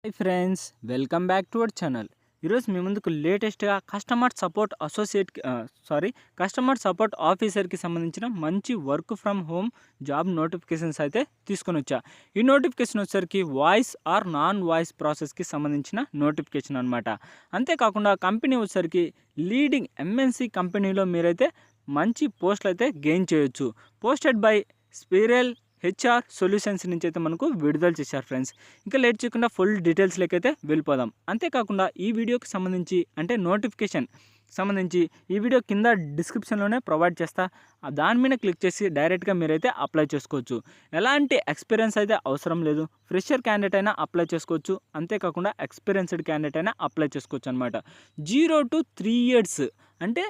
Hi friends, welcome back to our channel. ఈరోజు మీ ముందుకు లేటెస్ట్గా కస్టమర్ సపోర్ట్ ఆఫీసర్కి సంబంధించిన మంచి work from home job notifications అయితే తీసుకొని వచ్చా. ఈ నోటిఫికేషన్ వచ్చేసరికి వాయిస్ ఆర్ నాన్ వాయిస్ ప్రాసెస్కి సంబంధించిన నోటిఫికేషన్ అనమాట. అంతేకాకుండా కంపెనీ వచ్చేసరికి లీడింగ్ ఎంఎన్సి కంపెనీలో మీరైతే మంచి పోస్టులు అయితే గెయిన్ చేయొచ్చు. Posted by spiral HR solutions నుంచి అయితే మనకు విడుదల చేశారు ఫ్రెండ్స్. ఇంకా లేట్ చేయకుండా ఫుల్ డీటెయిల్స్లోకి అయితే వెళ్ళిపోదాం. అంతేకాకుండా ఈ వీడియోకి సంబంధించి అంటే నోటిఫికేషన్ సంబంధించి ఈ వీడియో కింద డిస్క్రిప్షన్లోనే ప్రొవైడ్ చేస్తా. దాని మీద క్లిక్ చేసి డైరెక్ట్గా మీరైతే అప్లై చేసుకోవచ్చు. ఎలాంటి ఎక్స్పీరియన్స్ అయితే అవసరం లేదు. ఫ్రెషర్ క్యాండిడేట్ అయినా అప్లై చేసుకోవచ్చు. అంతేకాకుండా ఎక్స్పీరియన్స్డ్ క్యాండిడేట్ అయినా అప్లై చేసుకోవచ్చు అనమాట. 0 to 3 years అంటే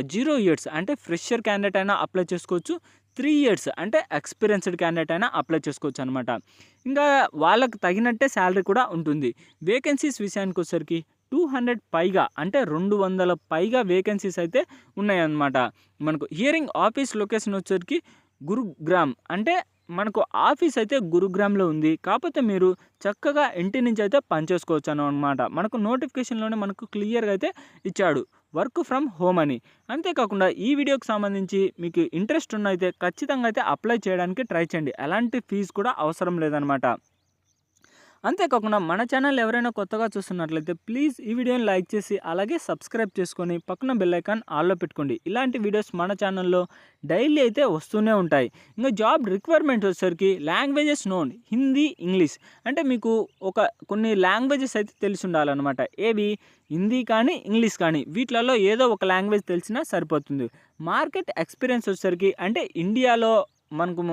జీరో ఇయర్స్ అంటే ఫ్రెషర్ క్యాండిడేట్ అయినా అప్లై చేసుకోవచ్చు. 3 years అంటే ఎక్స్పీరియన్స్డ్ క్యాండిడేట్ అయినా అప్లై చేసుకోవచ్చు అనమాట. ఇంకా వాళ్ళకి తగినట్టే శాలరీ కూడా ఉంటుంది. వేకెన్సీస్ విషయానికి వచ్చేసరికి 200 పైగా అంటే 200 పైగా వేకెన్సీస్ అయితే ఉన్నాయన్నమాట. మనకు హియరింగ్ ఆఫీస్ లొకేషన్ వచ్చేసరికి గురుగ్రామ్ అంటే మనకు ఆఫీస్ అయితే గురుగ్రామ్లో ఉంది. కాకపోతే మీరు చక్కగా ఇంటి నుంచి అయితే పనిచేసుకోవచ్చు అనమాట. మనకు నోటిఫికేషన్లోనే మనకు క్లియర్గా అయితే ఇచ్చాడు వర్క్ ఫ్రమ్ హోమ్ అని. అంతేకాకుండా ఈ వీడియోకి సంబంధించి మీకు ఇంట్రెస్ట్ ఉన్నైతే ఖచ్చితంగా అయితే అప్లై చేయడానికి ట్రై చేయండి. ఎలాంటి ఫీజు కూడా అవసరం లేదనమాట. అంతేకాకుండా మన ఛానల్ ఎవరైనా కొత్తగా చూస్తున్నట్లయితే ప్లీజ్ ఈ వీడియోని లైక్ చేసి అలాగే సబ్స్క్రైబ్ చేసుకొని పక్కన బెల్ ఐకాన్ ఆల్లో పెట్టుకోండి. ఇలాంటి వీడియోస్ మన ఛానల్లో డైలీ అయితే వస్తూనే ఉంటాయి. ఇంకా జాబ్ రిక్వైర్మెంట్ వచ్చేసరికి లాంగ్వేజెస్ నోన్ హిందీ, ఇంగ్లీష్ అంటే మీకు కొన్ని లాంగ్వేజెస్ అయితే తెలిసి ఉండాలన్నమాట. ఏవి? హిందీ కానీ ఇంగ్లీష్ కానీ వీటిలలో ఏదో ఒక లాంగ్వేజ్ తెలిసినా సరిపోతుంది. మార్కెట్ ఎక్స్పీరియన్స్ వచ్చేసరికి అంటే ఇండియాలో మనకు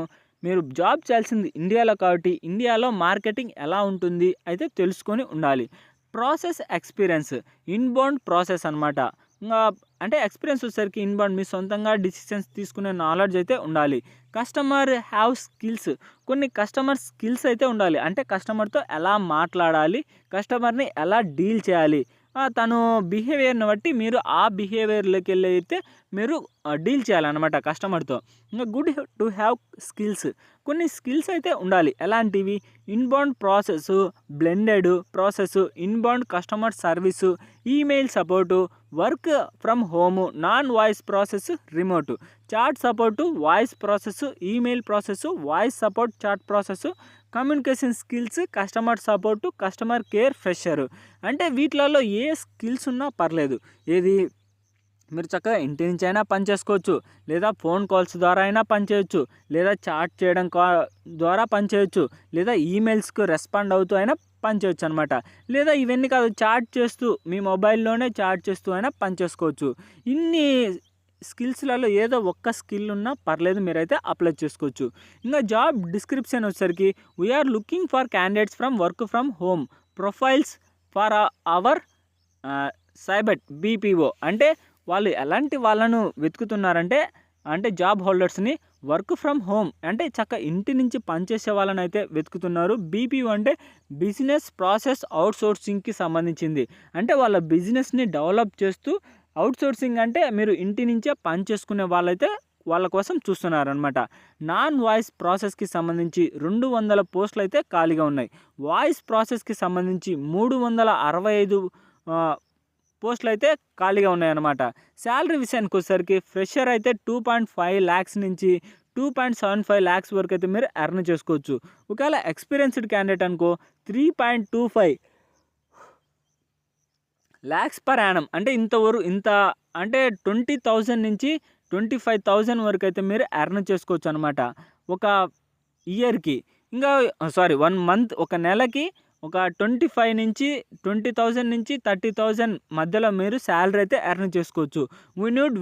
మీరు జాబ్ చేయాల్సింది ఇండియాలో కాబట్టి ఇండియాలో మార్కెటింగ్ ఎలా ఉంటుంది అయితే తెలుసుకొని ఉండాలి. ప్రాసెస్ ఎక్స్పీరియన్స్ ఇన్బౌండ్ ప్రాసెస్ అనమాట. ఇంకా అంటే ఎక్స్పీరియన్స్ వచ్చేసరికి ఇన్బౌండ్ మీ సొంతంగా డిసిషన్స్ తీసుకునే నాలెడ్జ్ అయితే ఉండాలి. కస్టమర్ హ్యావ్ స్కిల్స్ కొన్ని కస్టమర్ స్కిల్స్ అయితే ఉండాలి. అంటే కస్టమర్తో ఎలా మాట్లాడాలి, కస్టమర్ని ఎలా డీల్ చేయాలి, తను బిహేవియర్ని బట్టి మీరు ఆ బిహేవియర్లోకి వెళ్ళి అయితే మీరు డీల్ చేయాలన్నమాట కస్టమర్తో. ఇంకా గుడ్ టు హ్యావ్ స్కిల్స్ కొన్ని స్కిల్స్ అయితే ఉండాలి. ఎలాంటివి? Inbound process, blended process, inbound customer service, email support, work from home, non voice process, remote, chat support, voice process, email process, voice support, chat process, communication skills, customer support, customer care, fresher అంటే వీటిలలో ఏ skills ఉన్నా పర్లేదు. ఏది మీరు చక్కగా ఇంటి నుంచి అయినా పని చేసుకోవచ్చు, లేదా ఫోన్ కాల్స్ ద్వారా అయినా పనిచేయచ్చు, లేదా చాట్ చేయడం ద్వారా పనిచేయచ్చు, లేదా ఈమెయిల్స్కి రెస్పాండ్ అవుతూ అయినా పనిచేయచ్చు అనమాట. లేదా ఇవన్నీ కాదు, చాట్ చేస్తూ మీ మొబైల్లోనే చాట్ చేస్తూ అయినా పనిచేసుకోవచ్చు. ఇన్ని స్కిల్స్లలో ఏదో ఒక్క స్కిల్ ఉన్నా పర్లేదు, మీరైతే అప్లై చేసుకోవచ్చు. ఇంకా జాబ్ డిస్క్రిప్షన్ వచ్చేసరికి we're looking for candidates from work from home profiles for our Cybot BPO అంటే వాళ్ళు ఎలాంటి వాళ్ళను వెతుకుతున్నారంటే జాబ్ హోల్డర్స్ని వర్క్ ఫ్రమ్ హోమ్ అంటే ఇంటి నుంచి పనిచేసే వాళ్ళని అయితే వెతుకుతున్నారు. బీపీఓ అంటే బిజినెస్ ప్రాసెస్ అవుట్సోర్సింగ్కి సంబంధించింది. అంటే వాళ్ళ బిజినెస్ని డెవలప్ చేస్తూ అవుట్సోర్సింగ్ అంటే మీరు ఇంటి నుంచే పని చేసుకునే వాళ్ళైతే వాళ్ళ కోసం చూస్తున్నారనమాట. నాన్ వాయిస్ ప్రాసెస్కి సంబంధించి 200 పోస్టులు అయితే ఖాళీగా ఉన్నాయి. వాయిస్ ప్రాసెస్కి సంబంధించి 365 పోస్టులు అయితే ఖాళీగా ఉన్నాయన్నమాట. శాలరీ విషయానికి వచ్చేసరికి ఫ్రెషర్ అయితే 2.5 lakhs నుంచి 2.75 lakhs వరకు అయితే మీరు ఎర్న్ చేసుకోవచ్చు. ఒకవేళ ఎక్స్పీరియన్స్డ్ క్యాండిడేట్ అనుకో 3.25 lakhs పర్ యానం అంటే ఇంత అంటే 20,000 నుంచి 25,000 వరకు అయితే మీరు ఎర్న్ చేసుకోవచ్చు అనమాట ఒక ఇయర్కి. ఇంకా 1 month ఒక నెలకి ఒక 25 నుంచి 20,000 నుంచి 30,000 మధ్యలో మీరు శాలరీ అయితే ఎర్న్ చేసుకోవచ్చు. We need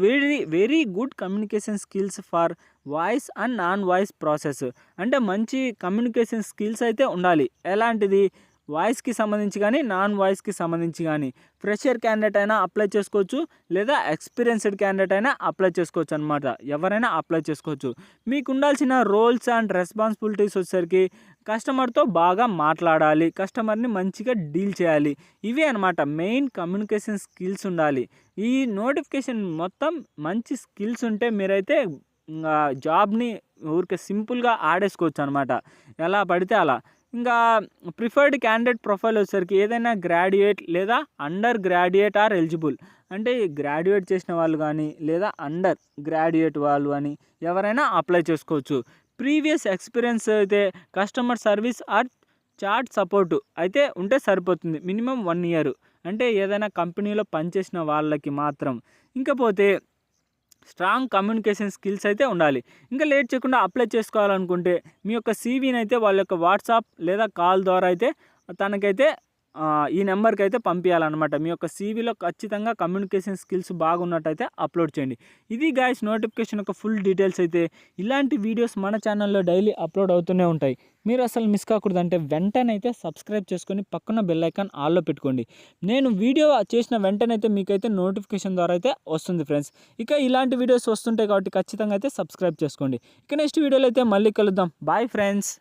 very good communication skills for voice and non voice process అంటే మంచి కమ్యూనికేషన్ స్కిల్స్ అయితే ఉండాలి. ఎలాంటిది? వాయిస్కి సంబంధించి కానీ నాన్ వాయిస్కి సంబంధించి కానీ. ఫ్రెషర్ క్యాండిడేట్ అయినా అప్లై చేసుకోవచ్చు, లేదా ఎక్స్పీరియన్స్డ్ క్యాండిడేట్ అయినా అప్లై చేసుకోవచ్చు అనమాట. ఎవరైనా అప్లై చేసుకోవచ్చు. మీకు ఉండాల్సిన రోల్స్ అండ్ రెస్పాన్సిబిలిటీస్ వచ్చేసరికి కస్టమర్తో బాగా మాట్లాడాలి, కస్టమర్ని మంచిగా డీల్ చేయాలి. ఇవే అనమాట మెయిన్ కమ్యూనికేషన్ స్కిల్స్ ఉండాలి. ఈ నోటిఫికేషన్ మొత్తం మంచి స్కిల్స్ ఉంటే మీరైతే జాబ్ని ఊరికే సింపుల్గా ఆడేసుకోవచ్చు అనమాట, ఎలా పడితే అలా. ఇంకా ప్రిఫర్డ్ క్యాండిడేట్ ప్రొఫైల్ వచ్చేసరికి ఏదైనా గ్రాడ్యుయేట్ లేదా అండర్ గ్రాడ్యుయేట్ ఆర్ ఎలిజిబుల్, అంటే గ్రాడ్యుయేట్ చేసిన వాళ్ళు కానీ లేదా అండర్ గ్రాడ్యుయేట్ వాళ్ళు అని ఎవరైనా అప్లై చేసుకోవచ్చు. ప్రీవియస్ ఎక్స్పీరియన్స్ అయితే customer service or chat support అయితే ఉంటే సరిపోతుంది. మినిమం 1 ఇయర్, అంటే ఏదైనా కంపెనీలో పనిచేసిన వాళ్ళకి మాత్రం. ఇంకపోతే స్ట్రాంగ్ కమ్యూనికేషన్ స్కిల్స్ అయితే ఉండాలి. ఇంకా లేట్ చేయకుండా అప్లై చేసుకోవాలనుకుంటే మీ యొక్క సీవీని అయితే వాళ్ళ యొక్క వాట్సాప్ లేదా కాల్ ద్వారా అయితే తనకైతే ఈ నెంబర్కి అయితే పంపించాలన్నమాట. మీ యొక్క సీవీలో ఖచ్చితంగా కమ్యూనికేషన్ స్కిల్స్ బాగున్నట్టయితే అప్లోడ్ చేయండి. ఇది గాయ్స్ నోటిఫికేషన్ యొక్క ఫుల్ డీటెయిల్స్ అయితే. ఇలాంటి వీడియోస్ మన ఛానల్లో డైలీ అప్లోడ్ అవుతూనే ఉంటాయి. మీరు అసలు మిస్ కాకూడదు అంటే వెంటనే అయితే సబ్స్క్రైబ్ చేసుకొని పక్కన బెల్ ఐకాన్ ఆల్లో పెట్టుకోండి. నేను వీడియో చేసిన వెంటనే అయితే మీకైతే నోటిఫికేషన్ ద్వారా అయితే వస్తుంది ఫ్రెండ్స్. ఇక ఇలాంటి వీడియోస్ వస్తుంటాయి కాబట్టి ఖచ్చితంగా అయితే సబ్స్క్రైబ్ చేసుకోండి. ఇక నెక్స్ట్ వీడియోలో అయితే మళ్ళీ కలుద్దాం. Bye friends.